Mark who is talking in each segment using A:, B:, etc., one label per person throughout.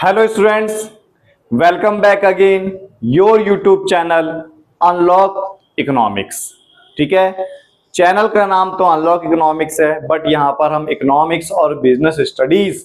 A: Hello students, welcome back again your YouTube channel unlock economics. ठीक है, channel का नाम तो अनलॉक इकोनॉमिक्स है, बट यहाँ पर हम इकोनॉमिक्स और बिजनेस स्टडीज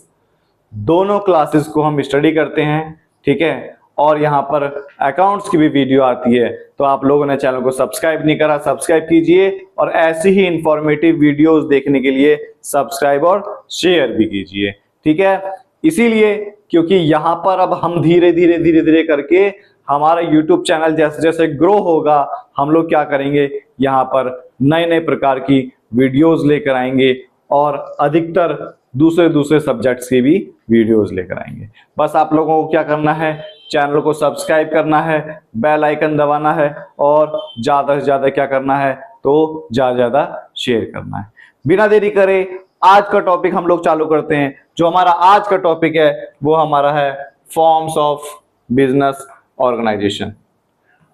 A: दोनों क्लासेस को हम स्टडी करते हैं। ठीक है, और यहाँ पर अकाउंट्स की भी वीडियो आती है, तो आप लोगों ने चैनल को सब्सक्राइब नहीं करा, सब्सक्राइब कीजिए और ऐसी ही इंफॉर्मेटिव वीडियोस देखने के लिए सब्सक्राइब और शेयर भी कीजिए। ठीक है, इसीलिए क्योंकि यहाँ पर अब हम धीरे धीरे करके हमारा यूट्यूब चैनल जैसे जैसे ग्रो होगा, हम लोग क्या करेंगे, यहाँ पर नए नए प्रकार की वीडियोस लेकर आएंगे और अधिकतर दूसरे दूसरे सब्जेक्ट्स की भी वीडियोस लेकर आएंगे। बस आप लोगों को क्या करना है, चैनल को सब्सक्राइब करना है, बेल आइकन दबाना है और ज्यादा से ज्यादा क्या करना है, तो ज्यादा शेयर करना है। बिना देरी करे आज का टॉपिक हम लोग चालू करते हैं। जो हमारा आज का टॉपिक है वो हमारा है फॉर्म्स ऑफ बिजनेस ऑर्गेनाइजेशन।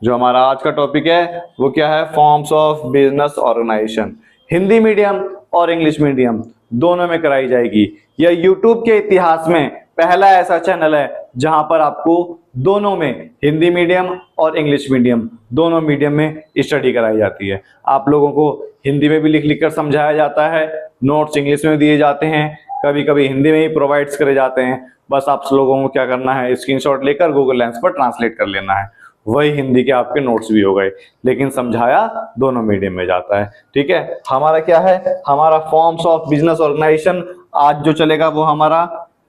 A: जो हमारा आज का टॉपिक है वो क्या है, forms of business organisation. Hindi medium और इंग्लिश मीडियम दोनों में कराई जाएगी। यह यूट्यूब के इतिहास में पहला ऐसा चैनल है जहां पर आपको दोनों में, हिंदी मीडियम और इंग्लिश मीडियम दोनों मीडियम में स्टडी कराई जाती है। आप लोगों को हिंदी में भी लिख लिख कर समझाया जाता है, नोट्स इंग्लिश में दिए जाते हैं, कभी कभी हिंदी में ही प्रोवाइड्स करे जाते हैं। बस आप लोगों को क्या करना है, स्क्रीनशॉट लेकर गूगल लेंस पर ट्रांसलेट कर लेना है, वही हिंदी के आपके नोट्स भी हो गए, लेकिन समझाया दोनों मीडियम में जाता है। ठीक है, हमारा क्या है, हमारा फॉर्म्स ऑफ बिजनेस ऑर्गेनाइजेशन आज जो चलेगा वो हमारा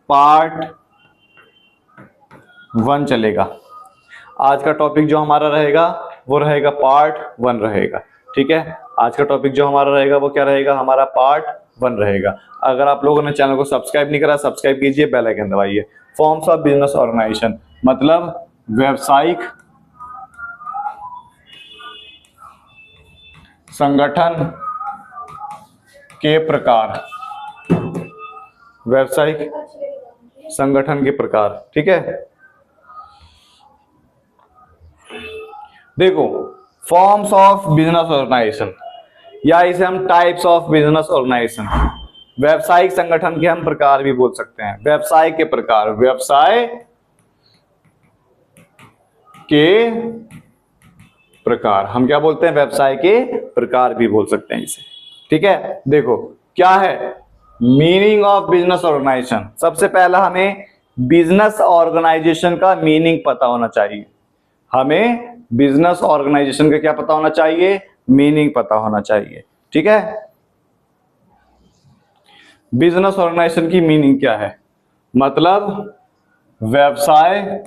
A: पार्ट 1 चलेगा। आज का टॉपिक जो हमारा रहेगा वो रहेगा पार्ट 1 रहेगा। ठीक है, आज का टॉपिक जो हमारा रहेगा वो क्या रहेगा, हमारा पार्ट 1 रहेगा। अगर आप लोगों ने चैनल को सब्सक्राइब नहीं करा, सब्सक्राइब कीजिए, बेल आइकन दबाइए। फॉर्म्स ऑफ बिजनेस ऑर्गेनाइजेशन मतलब व्यावसायिक संगठन के प्रकार, व्यावसायिक संगठन के प्रकार। ठीक है, देखो फॉर्म्स ऑफ बिजनेस ऑर्गेनाइजेशन या इसे हम टाइप्स ऑफ बिजनेस ऑर्गेनाइजेशन, व्यावसायिक संगठन के हम प्रकार भी बोल सकते हैं। व्यवसाय के प्रकार, व्यवसाय के प्रकार हम क्या बोलते हैं, व्यवसाय के प्रकार भी बोल सकते हैं इसे। ठीक है, देखो क्या है मीनिंग ऑफ बिजनेस ऑर्गेनाइजेशन। सबसे पहला हमें बिजनेस ऑर्गेनाइजेशन का मीनिंग पता होना चाहिए। हमें बिजनेस ऑर्गेनाइजेशन का क्या पता होना चाहिए, मीनिंग पता होना चाहिए। ठीक है, बिजनेस ऑर्गेनाइजेशन की मीनिंग क्या है, मतलब व्यावसायिक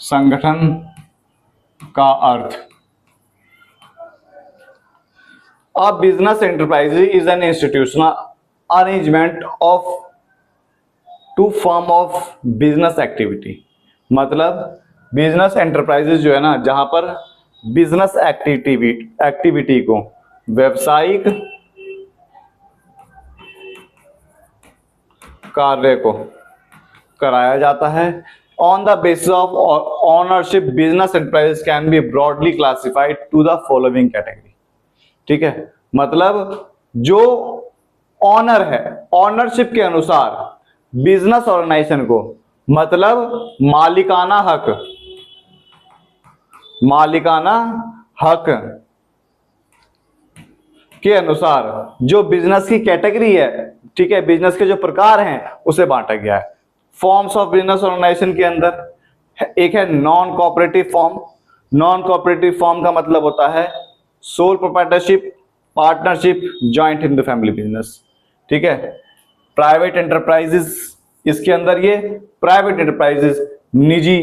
A: संगठन का अर्थ। A business enterprise is an institutional arrangement of to form of business activity। मतलब बिजनेस एंटरप्राइजेज जो है ना, जहां पर बिजनेस एक्टिविटी को, व्यवसायिक कार्य को कराया जाता है। On the basis of ownership business enterprises can be broadly classified to the following category. ठीक है, मतलब जो ऑनर है, ऑनरशिप के अनुसार बिजनेस ऑर्गेनाइजेशन को, मतलब मालिकाना हक के अनुसार जो बिजनेस की कैटेगरी है, ठीक है, बिजनेस के जो प्रकार हैं उसे बांटा गया है। फॉर्म्स ऑफ बिजनेस ऑर्गेनाइजेशन के अंदर एक है non cooperative form. Non cooperative form का मतलब होता है sole proprietorship, partnership, joint in the family business. ठीक है, प्राइवेट एंटरप्राइजेस, इसके अंदर ये प्राइवेट एंटरप्राइजेस, निजी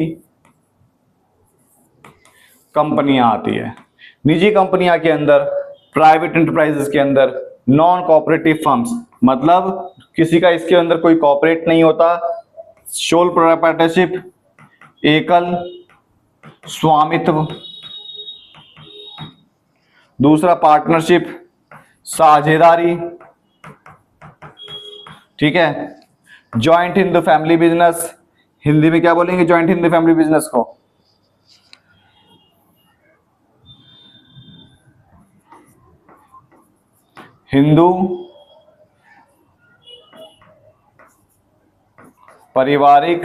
A: कंपनियां आती है। निजी कंपनियां के अंदर, प्राइवेट एंटरप्राइजेस के अंदर नॉन कोऑपरेटिव फर्म्स, मतलब किसी का इसके अंदर कोई कोऑपरेट नहीं होता। सोल प्रोप्राइटरशिप, एकल स्वामित्व। दूसरा पार्टनरशिप, साझेदारी। ठीक है, joint in the family business, Hindi में क्या बोलेंगे joint in the family business को, हिंदू पारिवारिक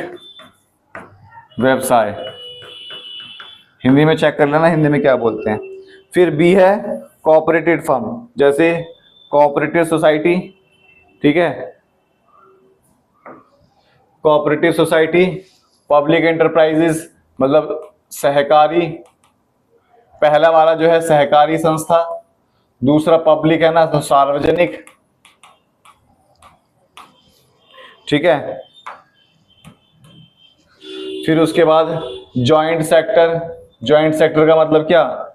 A: व्यवसाय, हिंदी में चेक कर लेना हिंदी में क्या बोलते हैं। फिर बी है कोऑपरेटिव फर्म, जैसे कोऑपरेटिव सोसाइटी, ठीक है, कोऑपरेटिव सोसाइटी। पब्लिक एंटरप्राइजेस मतलब सहकारी, पहला वाला जो है सहकारी संस्था, दूसरा पब्लिक है ना तो सार्वजनिक, ठीक है। फिर उसके बाद जॉइंट सेक्टर, जॉइंट सेक्टर का मतलब क्या,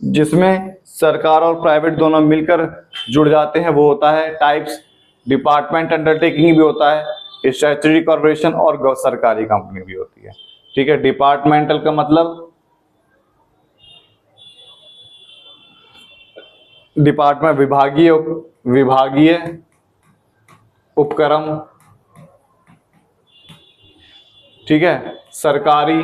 A: जिसमें सरकार और प्राइवेट दोनों मिलकर जुड़ जाते हैं, वो होता है टाइप्स। डिपार्टमेंट अंडरटेकिंग भी होता है, स्टैट्यूटरी कॉर्पोरेशन और सरकारी कंपनी भी होती है, ठीक है। डिपार्टमेंटल का मतलब डिपार्टमेंट, विभागीय, विभागीय उपक्रम, ठीक है, सरकारी,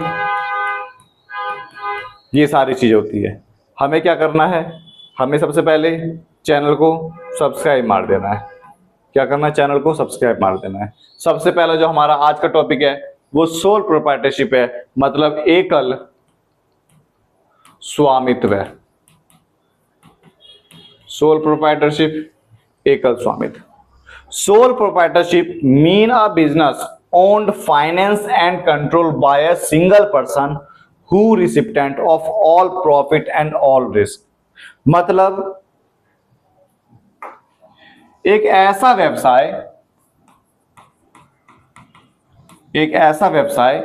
A: ये सारी चीजें होती है। हमें क्या करना है, हमें सबसे पहले चैनल को सब्सक्राइब मार देना है। क्या करना है, चैनल को सब्सक्राइब मार देना है। सबसे पहला जो हमारा आज का टॉपिक है वो सोल प्रोप्राइटरशिप है, मतलब एकल स्वामित्व। सोल प्रोप्राइटरशिप, एकल स्वामित्व। Sole proprietorship mean a business owned, financed and controlled by a single person who recipient of all profit and all risk। मतलब एक ऐसा व्यवसाय, एक ऐसा व्यवसाय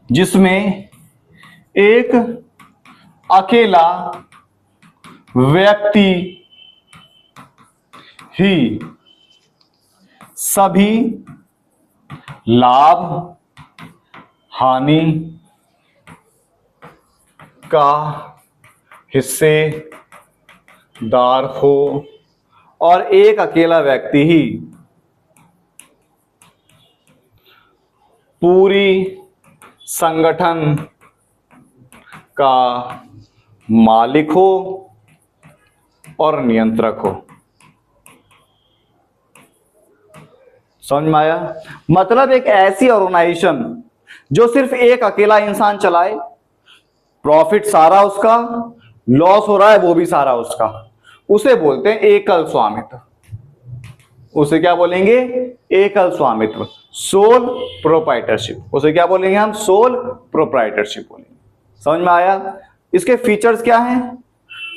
A: जिसमें एक अकेला व्यक्ति ही सभी लाभ हानि का हिस्सेदार हो और एक अकेला व्यक्ति ही पूरी संगठन का मालिक हो और नियंत्रक हो। समझ में आया? मतलब एक ऐसी ऑर्गेनाइजेशन जो सिर्फ एक अकेला इंसान चलाए, प्रॉफिट सारा उसका, लॉस हो रहा है वो भी सारा उसका, उसे बोलते हैं एकल स्वामित्व। उसे क्या बोलेंगे? एकल स्वामित्व, सोल प्रोप्राइटरशिप। उसे क्या बोलेंगे हम? सोल प्रोप्राइटरशिप बोलेंगे। समझ में आया? इसके फीचर्स क्या हैं?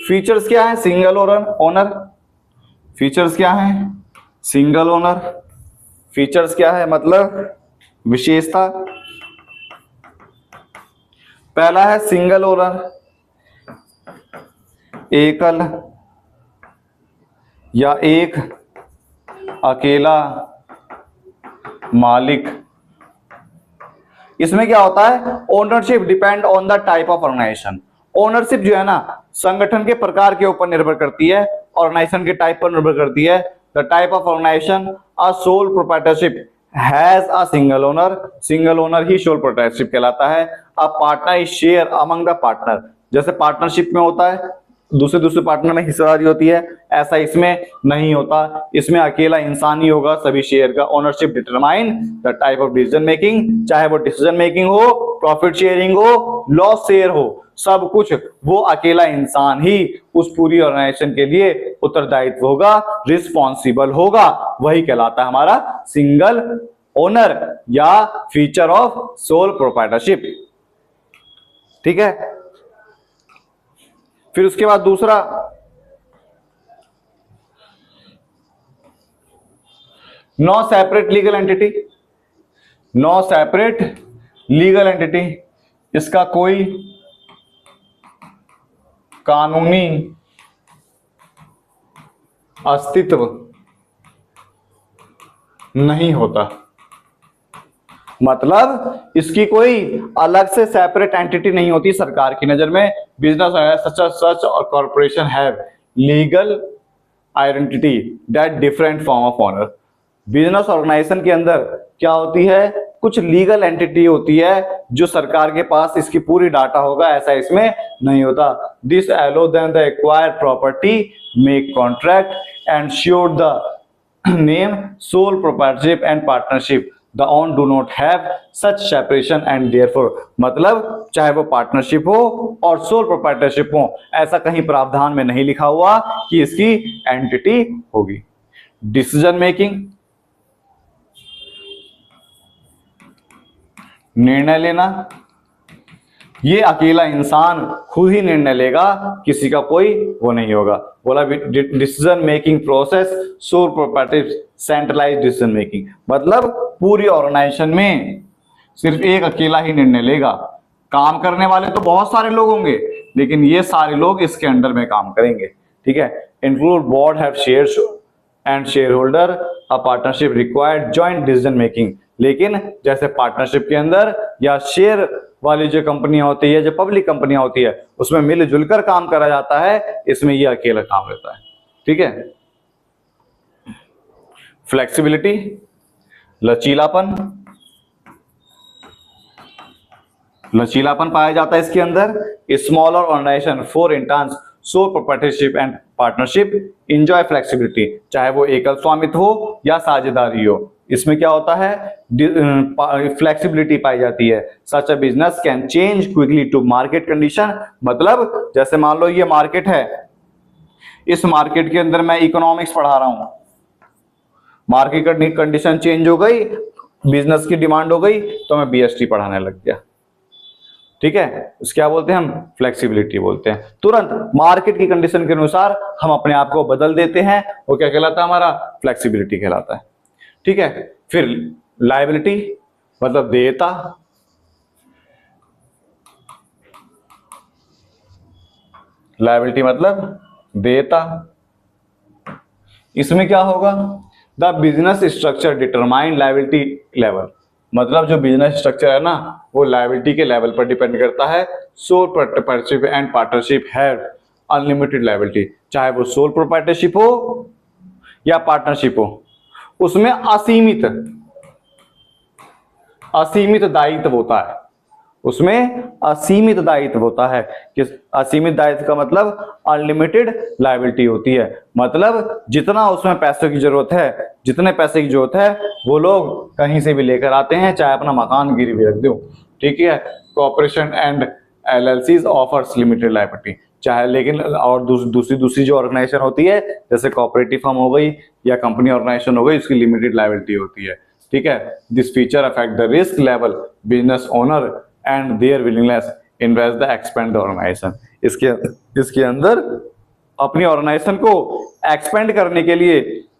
A: फीचर्स क्या है? Single owner. फीचर्स क्या है? Single owner. फीचर्स क्या है? मतलब विशेषता। पहला है सिंगल ओनर, एकल या एक अकेला मालिक। इसमें क्या होता है? Ownership depend on the type of organisation. Ownership जो है ना संगठन के प्रकार के ऊपर निर्भर करती है, ऑर्गेनाइजेशन के टाइप पर निर्भर करती है। The type of organisation, a sole proprietorship has a single owner. Single owner ही सोल प्रोप्राइटरशिप कहलाता है। A partner is share among the partner. जैसे पार्टनरशिप में होता है दूसरे पार्टनर में हिस्सेदारी होती है, ऐसा इसमें नहीं होता। इसमें अकेला इंसान ही होगा सभी शेयर का। Ownership determine the type of decision making, चाहे वो डिसीजन मेकिंग हो, प्रॉफिट शेयरिंग हो, लॉस शेयर हो, सब कुछ वो अकेला इंसान ही उस पूरी ऑर्गेनाइजेशन के लिए उत्तरदायित्व होगा, रिस्पॉन्सिबल होगा। वही कहलाता है हमारा सिंगल ओनर या फीचर ऑफ सोल प्रोप्राइटरशिप। ठीक है। फिर उसके बाद दूसरा, no separate legal entity. No separate legal entity, इसका कोई कानूनी अस्तित्व नहीं होता। मतलब इसकी कोई अलग से सेपरेट एंटिटी नहीं होती सरकार की नजर में। बिजनेस सच और corporation have legal identity that different form of owner. Business organisation के अंदर क्या होती है? कुछ लीगल एंटिटी होती है जो सरकार के पास इसकी पूरी डाटा होगा, ऐसा इसमें नहीं होता। This allow then the acquire property make contract and sure the name sole proprietorship and partnership the own do not have such separation and therefore, मतलब चाहे वो पार्टनरशिप हो और सोल प्रोप्राइटरशिप हो, ऐसा कहीं प्रावधान में नहीं लिखा हुआ कि इसकी एंटिटी होगी। डिसीजन मेकिंग, निर्णय लेना, ये अकेला इंसान खुद ही निर्णय लेगा, किसी का कोई वो नहीं होगा। बोला decision making process sole proprietorship centralised decision making, मतलब पूरी ऑर्गेनाइजेशन में सिर्फ एक अकेला ही निर्णय लेगा। काम करने वाले तो बहुत सारे लोग होंगे, लेकिन ये सारे लोग इसके अंडर में काम करेंगे। ठीक है, include board have shares and share holder, a partnership required joint decision making, लेकिन जैसे पार्टनरशिप के अंदर या शेयर वाली जो कंपनियां होती है, जो पब्लिक कंपनियां होती है, उसमें मिलजुल कर काम करा जाता है, इसमें ये अकेला काम रहता है। ठीक है, फ्लेक्सिबिलिटी, लचीलापन, लचीलापन पाया जाता है इसके अंदर। Smaller organisation for interns so proprietorship and partnership enjoy flexibility, चाहे वो एकल स्वामित्व हो या साझेदारी हो, इसमें क्या होता है, फ्लेक्सिबिलिटी पाई जाती है। Such a business can change quickly to market condition, मतलब जैसे मान लो ये मार्केट है, इस मार्केट के अंदर मैं इकोनॉमिक्स पढ़ा रहा हूं, मार्केट कंडीशन चेंज हो गई, बिजनेस की डिमांड हो गई, तो मैं बीएसटी पढ़ाने लग गया। ठीक है, इसको क्या बोलते हैं हम, फ्लेक्सिबिलिटी बोलते हैं। तुरंत मार्केट की कंडीशन के अनुसार हम अपने आप को बदल देते हैं, वो क्या कहलाता है, हमारा फ्लेक्सिबिलिटी कहलाता है। ठीक है, फिर लायबिलिटी मतलब देयता, लायबिलिटी मतलब देयता। इसमें क्या होगा, the business structure determine liability level, मतलब जो बिजनेस स्ट्रक्चर है ना, वो लायबिलिटी के लेवल पर डिपेंड करता है। Soul proprietorship and partnership have unlimited liability, चाहे वो सोल प्रोप्राइटरशिप हो या पार्टनरशिप हो, उसमें असीमित दायित्व होता है, उसमें असीमित दायित्व होता है। कि असीमित दायित्व का मतलब अनलिमिटेड लायबिलिटी होती है, मतलब जितना उसमें पैसों की जरूरत है, जितने पैसे की जरूरत है वो लोग कहीं से भी लेकर आते हैं, चाहे अपना मकान गिरवी रख दो। ठीक है, corporation and LLCs offers limited liability, चाहे लेकिन और दूसरी जो ऑर्गेनाइजेशन होती है, जैसे कोऑपरेटिव फर्म हो गई या कंपनी ऑर्गेनाइजेशन हो गई, उसकी लिमिटेड लायबिलिटी होती है। ठीक है, this feature affect the risk level business owner and their willingness invest the expand organisation. इसके अंदर अपनी ऑर्गेनाइजेशन को एक्सपेंड करने के लिए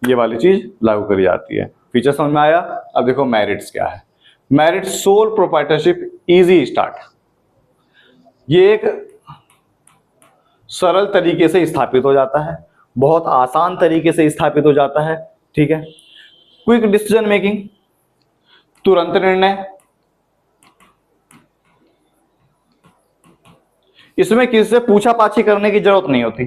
A: ये वाली चीज लागू करी जाती है। फीचर समझ में आया। अब देखो मेरिट्स क्या है। Merit sole proprietorship easy start, ये एक सरल तरीके से स्थापित हो जाता है, बहुत आसान तरीके से स्थापित हो जाता है। ठीक है, क्विक डिसीजन मेकिंग, तुरंत निर्णय, इसमें किसी से पूछा पाछी करने की जरूरत नहीं होती,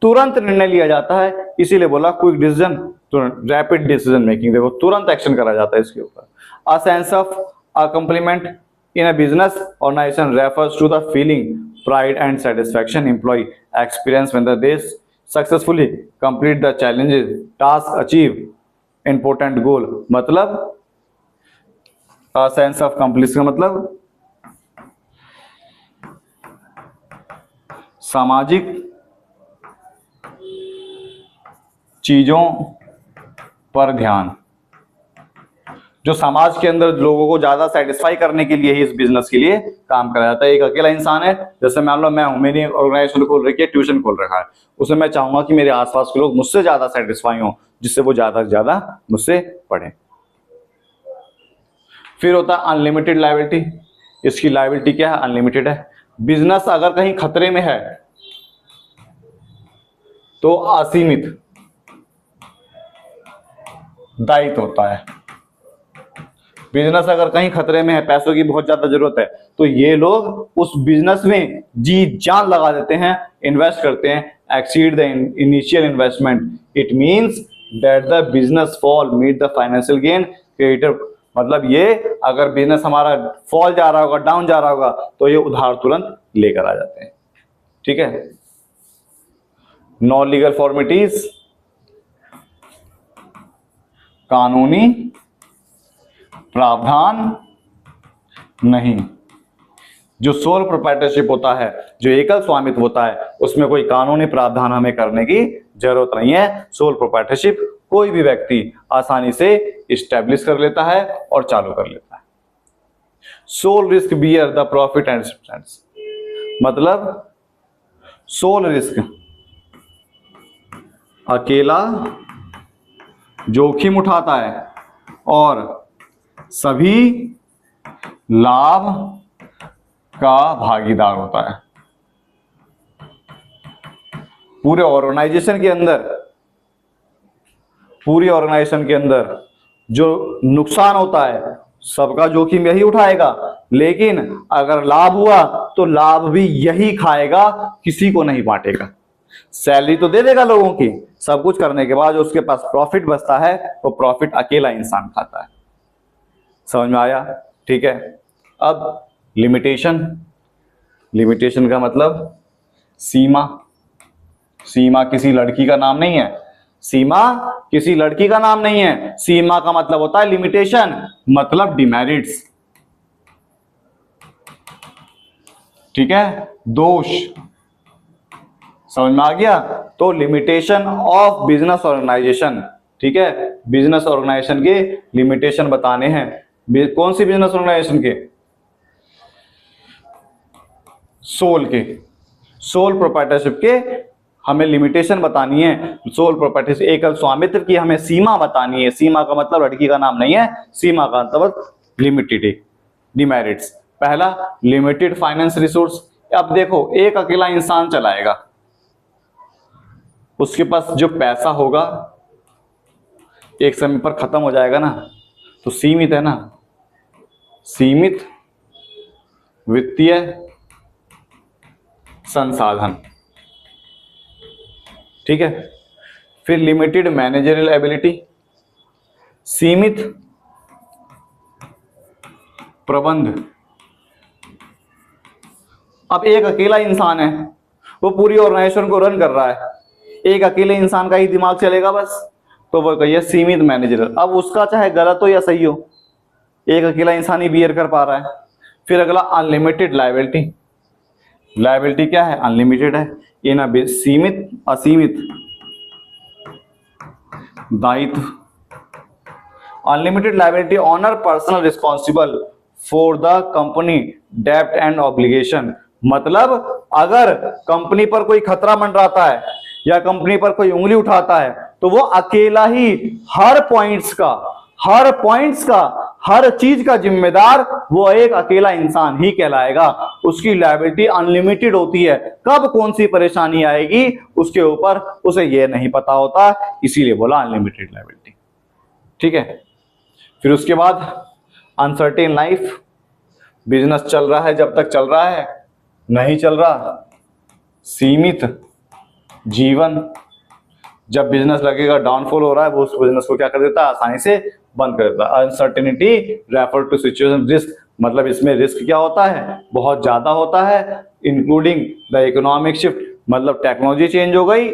A: तुरंत निर्णय लिया जाता है, इसीलिए बोला क्विक डिसीजन, तुरंत रैपिड डिसीजन मेकिंग। देखो तुरंत एक्शन करा जाता है इसके ऊपर। A sense of accomplishment in a business organisation refers to the feeling pride and satisfaction employ experience when they successfully complete the challenges task achieve important goal, मतलब a sense of completion का मतलब सामाजिक चीजों पर ध्यान, जो समाज के अंदर लोगों को ज्यादा सेटिस्फाई करने के लिए ही इस बिजनेस के लिए काम करा जाता है। एक अकेला इंसान है, जैसे मान लो मैं हूं, मेरी ऑर्गेनाइजेशन खोल रखी है, ट्यूशन खोल रखा है, उसमें मैं चाहूंगा कि मेरे आसपास के लोग मुझसे ज्यादा सेटिस्फाई हों, जिससे वो ज्यादा से ज्यादा मुझसे पढ़ें। फिर होता है अनलिमिटेड लायबिलिटी, इसकी लायबिलिटी क्या है, अनलिमिटेड है। बिजनेस अगर कहीं खतरे में है तो असीमित दायित्व होता है। बिजनेस अगर कहीं खतरे में है, पैसों की बहुत ज्यादा जरूरत है, तो ये लोग उस बिजनेस में जी जान लगा देते हैं, इन्वेस्ट करते हैं, exceed the initial investment. It means that the business fall meet the financial gain creator, मतलब ये अगर बिजनेस हमारा फॉल जा रहा होगा, डाउन जा रहा होगा, तो ये उधार तुरंत लेकर आ जाते हैं। ठीक है, नॉन लीगल फॉर्मेलिटीज, कानूनी प्रावधान नहीं। जो सोल प्रोप्राइटरशिप होता है, जो एकल स्वामित्व होता है, उसमें कोई कानूनी प्रावधान हमें करने की जरूरत नहीं है। सोल प्रोप्राइटरशिप कोई भी व्यक्ति आसानी से इस्टेब्लिश कर लेता है और चालू कर लेता है। Sole risk bear the profit and expense, मतलब सोल रिस्क अकेला जोखिम उठाता है और सभी लाभ का भागीदार होता है। पूरे ऑर्गेनाइजेशन के अंदर जो नुकसान होता है सबका जोखिम यही उठाएगा, लेकिन अगर लाभ हुआ तो लाभ भी यही खाएगा, किसी को नहीं बांटेगा। सैलरी तो दे देगा लोगों की, सब कुछ करने के बाद जो उसके पास प्रॉफिट बचता है वो प्रॉफिट अकेला इंसान खाता है। समझ में आया? ठीक है। अब लिमिटेशन का मतलब सीमा। सीमा किसी लड़की का नाम नहीं है। सीमा किसी लड़की का नाम नहीं है। सीमा का मतलब होता है लिमिटेशन, मतलब डिमेरिट्स। ठीक है, दोष। समझ में आ गया? तो लिमिटेशन ऑफ बिजनेस ऑर्गेनाइजेशन। ठीक है, बिजनेस ऑर्गेनाइजेशन के लिमिटेशन बताने हैं। कौन सी बिजनेस ऑर्गेनाइजेशन के? सोल प्रोप्राइटरशिप के हमें लिमिटेशन बतानी है। सोल प्रोप्राइटरशिप एकल स्वामित्व की हमें सीमा बतानी है। सीमा का मतलब लड़की का नाम नहीं है, सीमा का मतलब लिमिटेड डिमेरिट्स। पहला, लिमिटेड फाइनेंस रिसोर्स। अब देखो, एक अकेला इंसान चलाएगा, उसके पास जो पैसा होगा एक समय पर खत्म हो जाएगा ना, तो सीमित है ना, सीमित वित्तीय संसाधन। ठीक है। फिर लिमिटेड मैनेजरियल एबिलिटी, सीमित प्रबंध। अब एक अकेला इंसान है, वो पूरी ऑर्गेनाइजेशन को रन कर रहा है, एक अकेले इंसान का ही दिमाग चलेगा बस, तो वो कहिए सीमित मैनेजरियल। अब उसका चाहे गलत हो या सही हो, एक अकेला इंसान ही बियर कर पा रहा है। फिर अगला, अनलिमिटेड लायबिलिटी। लायबिलिटी क्या है? अनलिमिटेड है, ये ना सीमित असीमित दायित्व। Unlimited liability owner personal responsible for the company डेब्ट एंड ऑब्लिगेशन। मतलब अगर कंपनी पर कोई खतरा मंडराता है या कंपनी पर कोई उंगली उठाता है तो वो अकेला ही हर पॉइंट्स का हर चीज का जिम्मेदार वो एक अकेला इंसान ही कहलाएगा। उसकी लायबिलिटी अनलिमिटेड होती है, कब कौन सी परेशानी आएगी उसके ऊपर उसे ये नहीं पता होता, इसीलिए बोला अनलिमिटेड लायबिलिटी। ठीक है। फिर उसके बाद अनसर्टेन लाइफ। बिजनेस चल रहा है जब तक चल रहा है, नहीं चल रहा सीमित जीवन। जब बिजनेस लगेगा डाउनफॉल हो रहा है, वो उस बिजनेस को क्या कर देता है? आसानी से बंद कर देता है। Uncertainty refer to situation risk, मतलब इसमें रिस्क क्या होता है? बहुत ज्यादा होता है। इंक्लूडिंग द इकोनॉमिक शिफ्ट, मतलब टेक्नोलॉजी चेंज हो गई,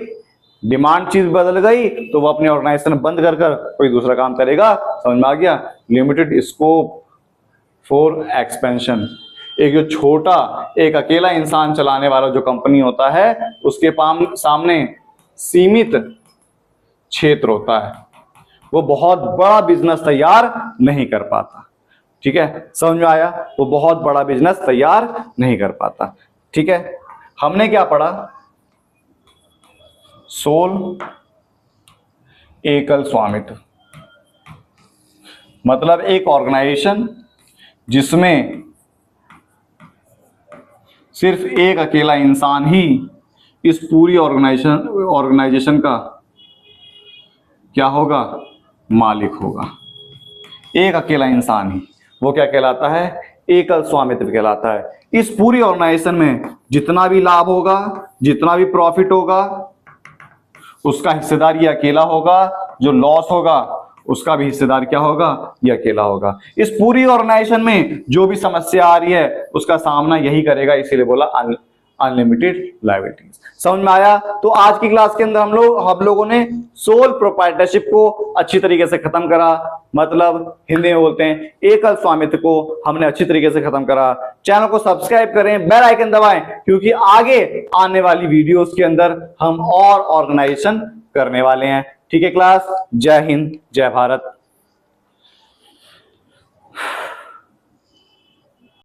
A: डिमांड चीज बदल गई, तो वो अपनी ऑर्गेनाइजेशन बंद कर कोई दूसरा काम करेगा। समझ में आ गया? Limited scope for expansion. एक जो छोटा, एक अकेला इंसान चलाने वाला जो कंपनी होता है, उसके सामने सीमित क्षेत्र होता है, वो बहुत बड़ा बिजनेस तैयार नहीं कर पाता। ठीक है, समझ में आया? वो बहुत बड़ा बिजनेस तैयार नहीं कर पाता। ठीक है, हमने क्या पढ़ा? सोल एकल स्वामित्व, मतलब एक ऑर्गेनाइजेशन जिसमें सिर्फ एक अकेला इंसान ही इस पूरी ऑर्गेनाइजेशन का क्या होगा? मालिक होगा। एक अकेला इंसान ही, वो क्या कहलाता है? एकल स्वामित्व कहलाता है। इस पूरी ऑर्गेनाइजेशन में जितना भी लाभ होगा, जितना भी प्रॉफिट होगा, उसका हिस्सेदार ये अकेला होगा। जो लॉस होगा उसका भी हिस्सेदार क्या होगा? ये अकेला होगा। इस पूरी ऑर्गेनाइजेशन में जो भी समस्या आ रही है उसका सामना यही करेगा, इसीलिए बोला अनलिमिटेड लायबिलिटीज। समझ में आया? तो आज की क्लास के अंदर हम लोगों ने सोल प्रोप्राइटरशिप को अच्छी तरीके से खत्म करा, मतलब हिंदी में बोलते हैं एकल स्वामित्व को हमने अच्छी तरीके से खत्म करा। चैनल को सब्सक्राइब करें, बेल आइकन दबाएं, क्योंकि आगे आने वाली वीडियोस के अंदर हम और ऑर्गेनाइजेशन करने वाले हैं। ठीक है क्लास, जय हिंद, जय भारत।